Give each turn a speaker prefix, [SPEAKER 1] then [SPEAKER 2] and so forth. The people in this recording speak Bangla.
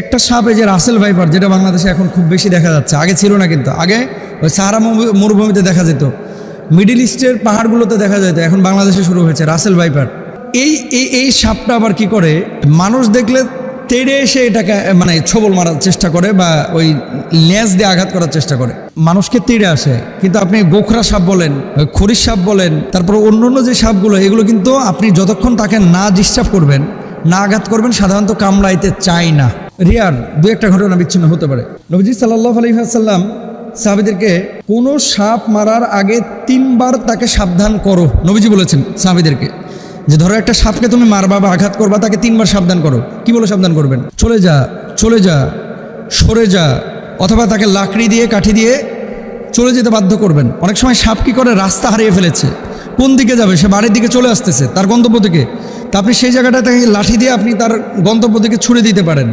[SPEAKER 1] একটা সাপ, এই যে রাসেল ভাইপার, যেটা বাংলাদেশে এখন খুব বেশি দেখা যাচ্ছে, আগে ছিল না কিন্তু। আগে ওই সাহারা মরুভূমিতে দেখা যেত, মিডিল ইস্টের পাহাড়গুলোতে দেখা যেত, এখন বাংলাদেশে শুরু হয়েছে রাসেল ভাইপার। এই এই এই সাপটা আবার কি করে, মানুষ দেখলে তেড়ে এসে এটাকে মানে ছোবল মারার চেষ্টা করে বা ওই লেজ দিয়ে আঘাত করার চেষ্টা করে, মানুষকে তেড়ে আসে। কিন্তু আপনি গোখরা সাপ বলেন, খরিশ সাপ বলেন, তারপর অন্য অন্য যে সাপগুলো, এগুলো কিন্তু আপনি যতক্ষণ তাকে না ডিস্টার্ব করবেন, না আঘাত করবেন, সাধারণত কামড়াইতে চায় না। রিয়ার দু একটা ঘটনা বিচ্ছিন্ন হতে পারে। নবীজি সাল্লাল্লাহু আলাইহি ওয়াসাল্লাম সাহাবীদেরকে কোনো সাপ মারার আগে 3 বার তাকে সাবধান করো, নবীজি বলেছেন সাহাবীদেরকে, যে ধরো একটা সাপকে তুমি মারবা বা আঘাত করবা, তাকে 3 বার সাবধান করো। কি বলে সাবধান করবেন? চলে যা, চলে যা, সরে যা, অথবা তাকে লাকড়ি দিয়ে, কাঠি দিয়ে চলে যেতে বাধ্য করবেন। অনেক সময় সাপ কি করে, রাস্তা হারিয়ে ফেলেছে, কোন দিকে যাবে, সে বাড়ির দিকে চলে আসতেছে তার গন্তব্য থেকে, তা আপনি সেই জায়গাটা তাকে লাঠি দিয়ে আপনি তার গন্তব্য দিকে ছুড়ে দিতে পারেন।